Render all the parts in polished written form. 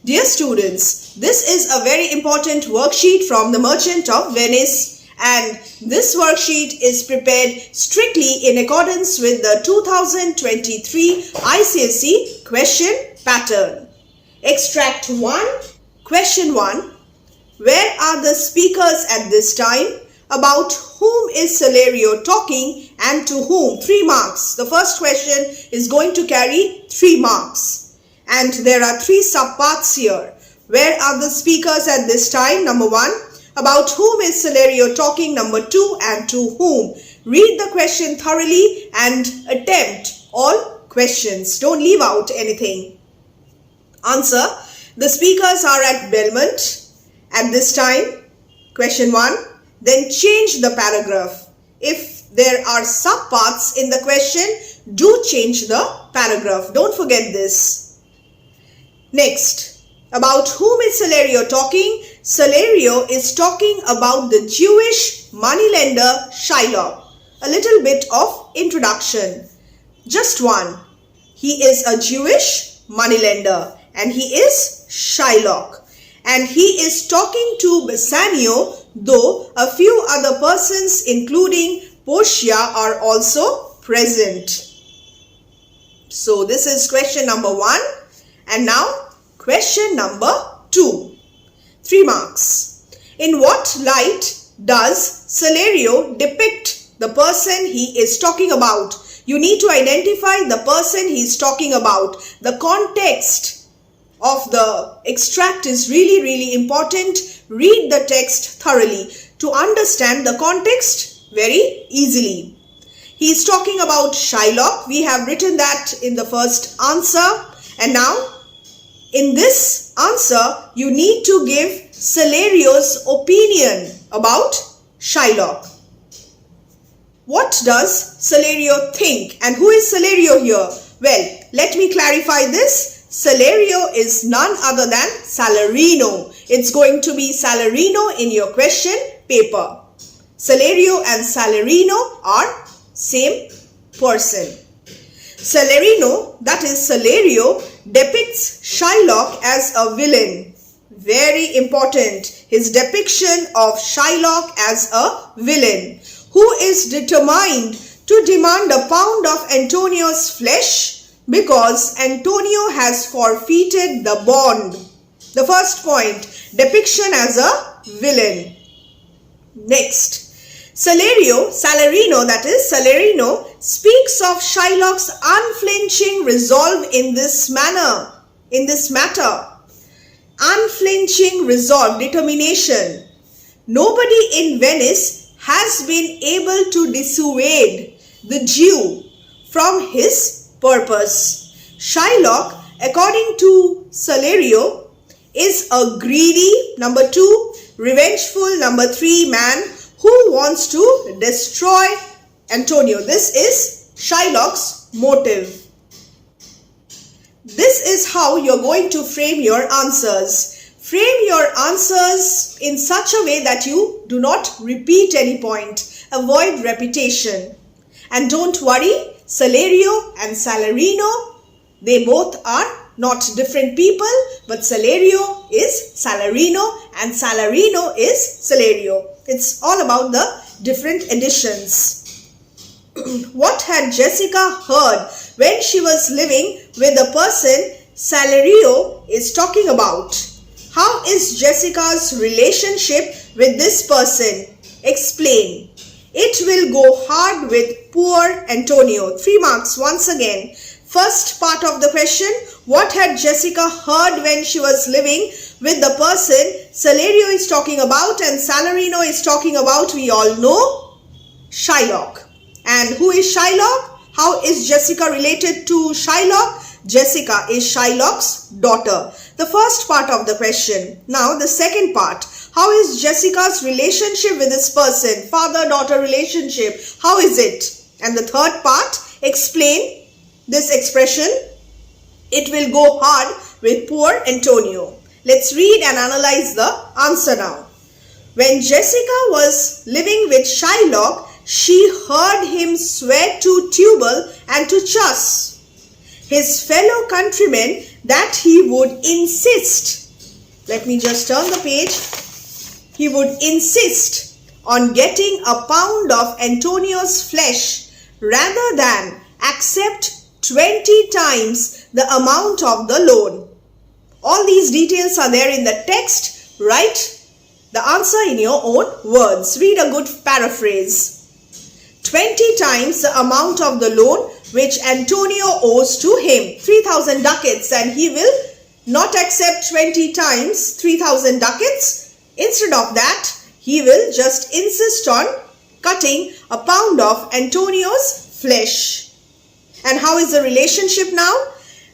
Dear students, this is a very important worksheet from the Merchant of Venice, and this worksheet is prepared strictly in accordance with the 2023 ICSE question pattern. Extract 1. Question 1. Where are the speakers at this time? About whom is Salerio talking and to whom? 3 marks. The first question is going to carry 3 marks. And there are 3 subparts here. Where are the speakers at this time? Number 1. About whom is Salerio talking? Number 2. And to whom? Read the question thoroughly and attempt all questions. Don't leave out anything. Answer. The speakers are at Belmont at this time. Question 1. Then change the paragraph. If there are subparts in the question, do change the paragraph. Don't forget this. Next, about whom is Salerio talking? Salerio is talking about the Jewish moneylender Shylock. A little bit of introduction. Just one. He is a Jewish moneylender and he is Shylock. And he is talking to Bassanio, though a few other persons including Portia are also present. So this is question number 1. And now question number 2. 3 marks. In what light does Salerio depict the person he is talking about? You need to identify the person he is talking about. The context of the extract is really important. Read the text thoroughly to understand the context very easily. He is talking about Shylock. We have written that in the first answer. And now, in this answer, you need to give Salerio's opinion about Shylock. What does Salerio think? And who is Salerio here? Well, let me clarify this. Salerio is none other than Salarino. It's going to be Salarino in your question paper. Salerio and Salarino are same person. Salarino, that is Salerio, depicts Shylock as a villain. Very important. His depiction of Shylock as a villain who is determined to demand a pound of Antonio's flesh because Antonio has forfeited the bond. The first point, depiction as a villain. Next. Salarino, that is Salarino, speaks of Shylock's unflinching resolve in this matter. Unflinching resolve, determination. Nobody in Venice has been able to dissuade the Jew from his purpose. Shylock, according to Salerio, is a greedy, number 2, revengeful, number 3, man who wants to destroy Antonio. This is Shylock's motive. This is how you're going to frame your answers. Frame your answers in such a way that you do not repeat any point. Avoid repetition. And don't worry, Salerio and Salarino, they both are not different people, but Salerio is Salarino and Salarino is Salerio. It's all about the different editions. What had Jessica heard when she was living with the person Salerio is talking about? How is Jessica's relationship with this person? Explain. It will go hard with poor Antonio. 3 marks once again. First part of the question, what had Jessica heard when she was living with the person Salerio is talking about and Salarino is talking about? We all know Shylock. And who is Shylock? How is Jessica related to Shylock? Jessica is Shylock's daughter. The first part of the question. Now the second part. How is Jessica's relationship with this person? Father-daughter relationship. How is it? And the third part, explain this expression. It will go hard with poor Antonio. Let's read and analyze the answer now. When Jessica was living with Shylock, she heard him swear to Tubal and to Chus, his fellow countrymen, that he would insist, let me just turn the page, he would insist on getting a pound of Antonio's flesh rather than accept 20 times the amount of the loan. All these details are there in the text. Write the answer in your own words. Read a good paraphrase. 20 times the amount of the loan which Antonio owes to him, 3,000 ducats, and he will not accept 20 times 3,000 ducats. Instead of that, he will just insist on cutting a pound of Antonio's flesh. And how is the relationship now?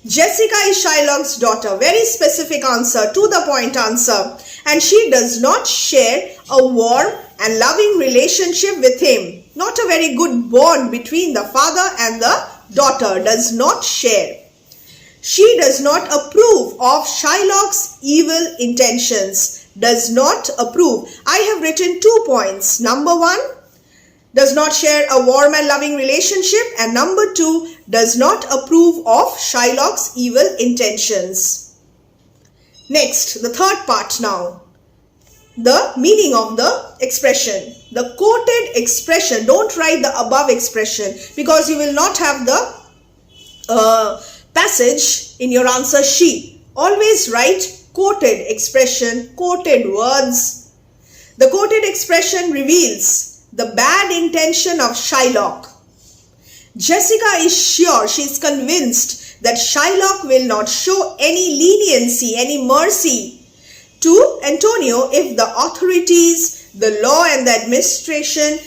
Jessica is Shylock's daughter. Very specific answer, to the point answer. And she does not share a warm and loving relationship with him. Not a very good bond between the father and the daughter. Does not share. She does not approve of Shylock's evil intentions. Does not approve. I have written 2 points. Number 1, does not share a warm and loving relationship, and number 2, does not approve of Shylock's evil intentions. Next, the third part now. The meaning of the expression. The quoted expression. Don't write the above expression because you will not have the passage in your answer sheet. Always write quoted expression, quoted words. The quoted expression reveals the bad intention of Shylock. Jessica is sure, she is convinced that Shylock will not show any leniency, any mercy to Antonio if the authorities, the law and the administration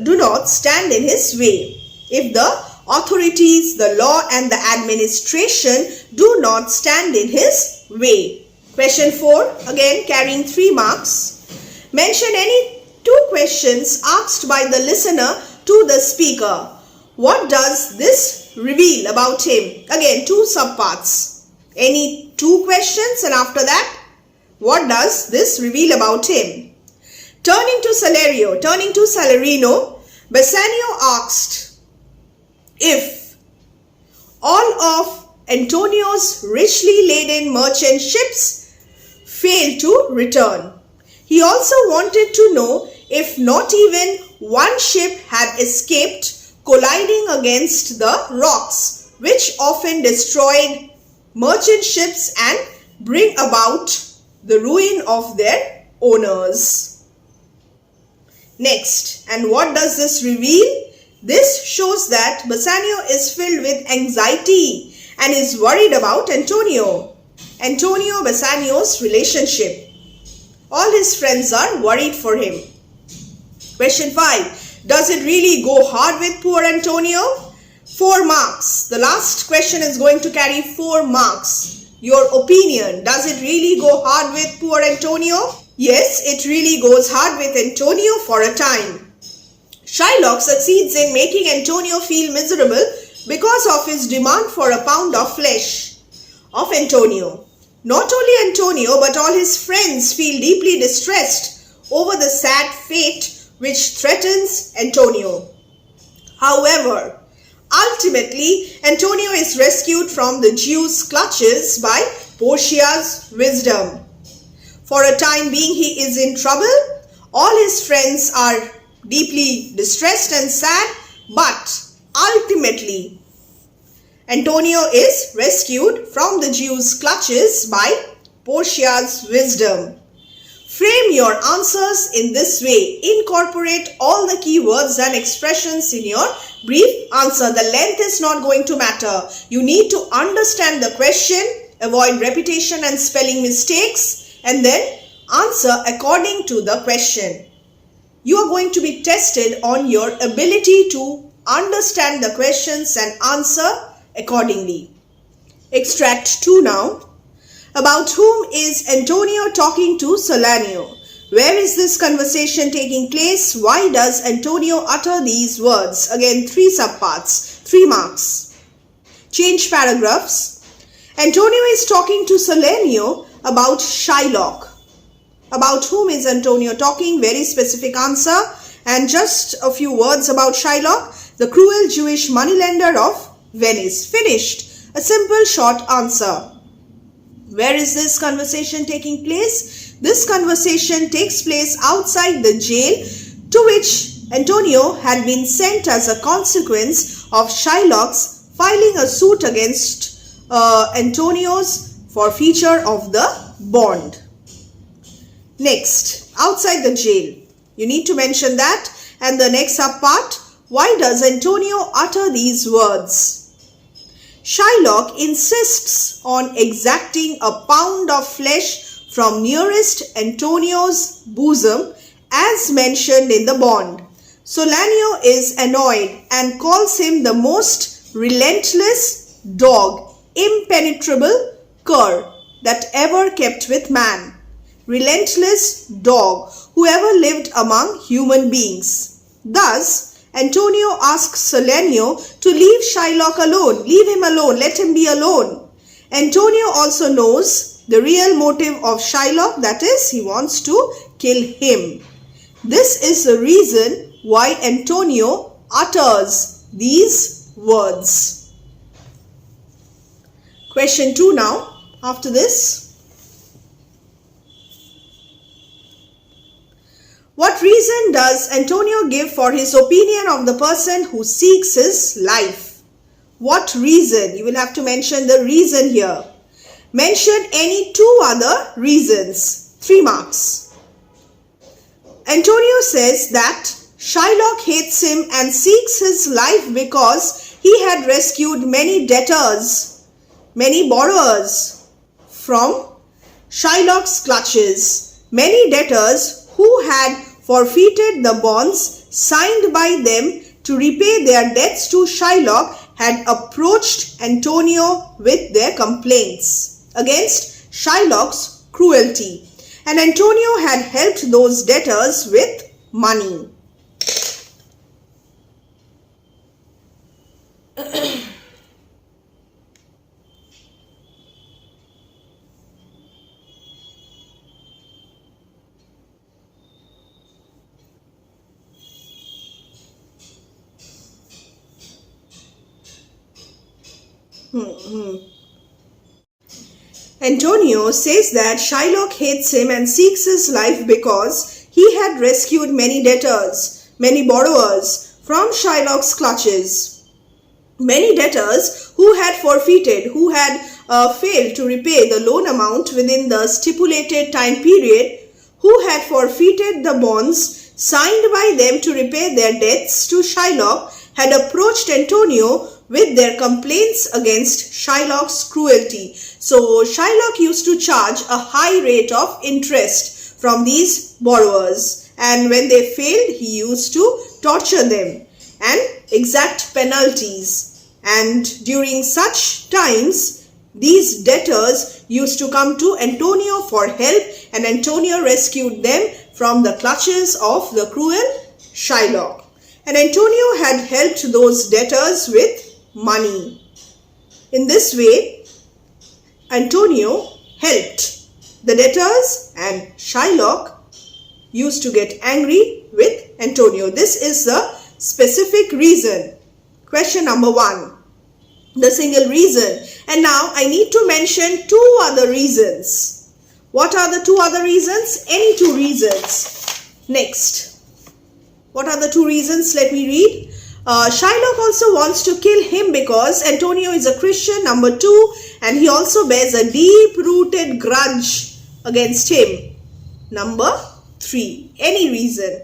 do not stand in his way. If the authorities, the law and the administration do not stand in his way. Question 4, again carrying 3 marks. Mention any 2 questions asked by the listener to the speaker. What does this reveal about him? Again, 2 subparts. Any 2 questions, and after that, what does this reveal about him? Turning to Salarino, Bassanio asked if all of Antonio's richly laden merchant ships failed to return. He also wanted to know if not even one ship had escaped colliding against the rocks, which often destroyed merchant ships and bring about the ruin of their owners. Next, and what does this reveal? This shows that Bassanio is filled with anxiety and is worried about Antonio-Bassanio's relationship. All his friends are worried for him. Question 5. Does it really go hard with poor Antonio? 4 marks. The last question is going to carry 4 marks. Your opinion. Does it really go hard with poor Antonio? Yes, it really goes hard with Antonio for a time. Shylock succeeds in making Antonio feel miserable because of his demand for a pound of flesh of Antonio. Not only Antonio but all his friends feel deeply distressed over the sad fate which threatens Antonio. However, ultimately Antonio is rescued from the Jews' clutches by Portia's wisdom. For a time being he is in trouble. All his friends are deeply distressed and sad, but ultimately Antonio is rescued from the Jews' clutches by Portia's wisdom. Frame your answers in this way. Incorporate all the key words and expressions in your brief answer. The length is not going to matter. You need to understand the question, avoid repetition and spelling mistakes, and then answer according to the question. You are going to be tested on your ability to understand the questions and answer accordingly. Extract 2 now. About whom is Antonio talking to Salarino? Where is this conversation taking place? Why does Antonio utter these words? Again, 3 subparts, 3 marks. Change paragraphs. Antonio is talking to Salarino about Shylock. About whom is Antonio talking? Very specific answer. And just a few words about Shylock. The cruel Jewish moneylender of Venice. Finished. A simple short answer. Where is this conversation taking place? This conversation takes place outside the jail to which Antonio had been sent as a consequence of Shylock's filing a suit against Antonio's forfeiture of the bond. Next, outside the jail. You need to mention that. And the next subpart, why does Antonio utter these words? Shylock insists on exacting a pound of flesh from nearest Antonio's bosom as mentioned in the bond. Solanio is annoyed and calls him the most relentless dog, impenetrable cur that ever kept with man. Relentless dog, whoever lived among human beings. Thus, Antonio asks Solanio to leave Shylock alone. Leave him alone. Let him be alone. Antonio also knows the real motive of Shylock, that is, he wants to kill him. This is the reason why Antonio utters these words. Question 2 now, after this. What reason does Antonio give for his opinion of the person who seeks his life? What reason? You will have to mention the reason here. Mention any 2 other reasons. 3 marks. Antonio says that Shylock hates him and seeks his life because he had rescued many debtors, many borrowers from Shylock's clutches. Many debtors who had forfeited the bonds signed by them to repay their debts to Shylock had approached Antonio with their complaints against Shylock's cruelty, and Antonio had helped those debtors with money. Antonio says that Shylock hates him and seeks his life because he had rescued many debtors, many borrowers from Shylock's clutches. Many debtors who had forfeited, who had failed to repay the loan amount within the stipulated time period, who had forfeited the bonds signed by them to repay their debts to Shylock, had approached Antonio with their complaints against Shylock's cruelty. So Shylock used to charge a high rate of interest from these borrowers, and when they failed, he used to torture them and exact penalties. And during such times, these debtors used to come to Antonio for help, and Antonio rescued them from the clutches of the cruel Shylock. And Antonio had helped those debtors with money. In this way, Antonio helped the debtors, and Shylock used to get angry with Antonio. This is the specific reason. Question number 1, the single reason. And now I need to mention 2 other reasons. What are the 2 other reasons? Any 2 reasons. Next, what are the 2 reasons? Let me read. Shylock also wants to kill him because Antonio is a Christian, number 2, and he also bears a deep-rooted grudge against him. Number 3, any reason.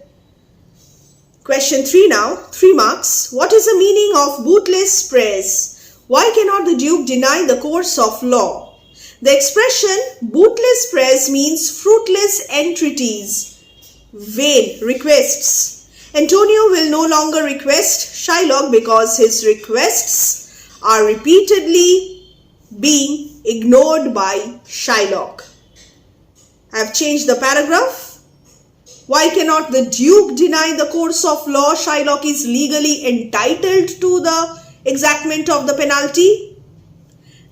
Question 3 now, 3 marks. What is the meaning of bootless prayers? Why cannot the Duke deny the course of law? The expression bootless prayers means fruitless entreaties, vain requests. Antonio will no longer request Shylock because his requests are repeatedly being ignored by Shylock. I have changed the paragraph. Why cannot the Duke deny the course of law? Shylock is legally entitled to the exactment of the penalty.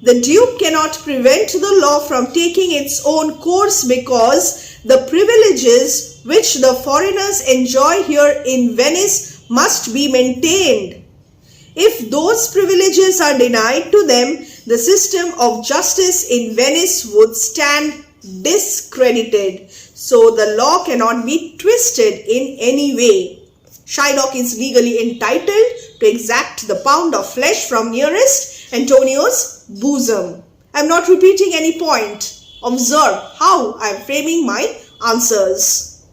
The Duke cannot prevent the law from taking its own course because the privileges which the foreigners enjoy here in Venice must be maintained. If those privileges are denied to them, the system of justice in Venice would stand discredited. So the law cannot be twisted in any way. Shylock is legally entitled to exact the pound of flesh from nearest Antonio's bosom. I am not repeating any point. Observe how I am framing my answers.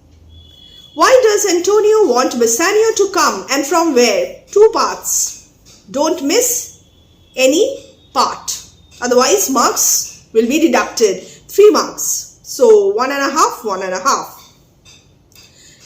Why does Antonio want Bassanio to come, and from where? 2 parts. Don't miss any part. Otherwise, marks will be deducted. 3 marks. So, 1.5, 1.5.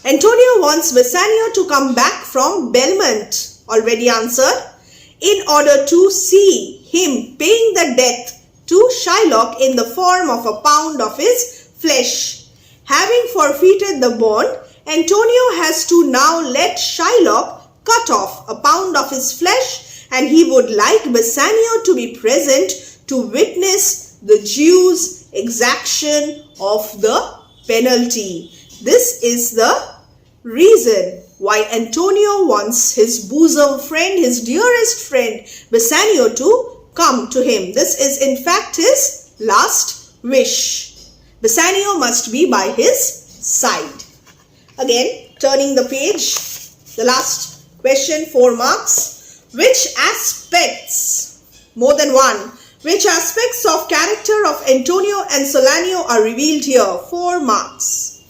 Antonio wants Bassanio to come back from Belmont. Already answered. In order to see him paying the debt to Shylock in the form of a pound of his flesh. Having forfeited the bond, Antonio has to now let Shylock cut off a pound of his flesh, and he would like Bassanio to be present to witness the Jew's exaction of the penalty. This is the reason why Antonio wants his bosom friend, his dearest friend, Bassanio, to come to him. This is in fact his last wish. Bassanio must be by his side. Again, turning the page, the last question, 4 marks. Which aspects, more than one, which aspects of character of Antonio and Solanio are revealed here? 4 marks.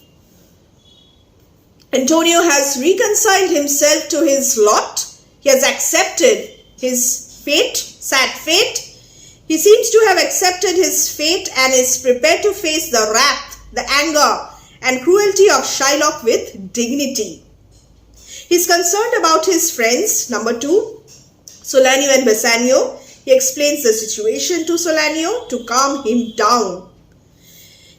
Antonio has reconciled himself to his lot. He has accepted his fate, sad fate. He seems to have accepted his fate and is prepared to face the wrath, the anger and cruelty of Shylock with dignity. He is concerned about his friends, number 2, Solanio and Bassanio. He explains the situation to Solanio to calm him down.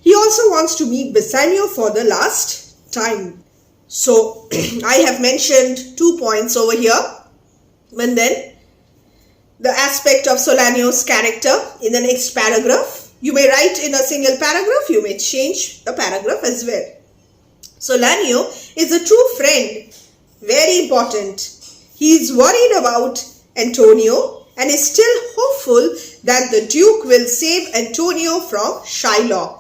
He also wants to meet Bassanio for the last time. So, I have mentioned 2 points over here. And then, the aspect of Solanio's character in the next paragraph. You may write in a single paragraph, you may change the paragraph as well. Solanio is a true friend, very important. He is worried about Antonio and is still hopeful that the Duke will save Antonio from Shylock.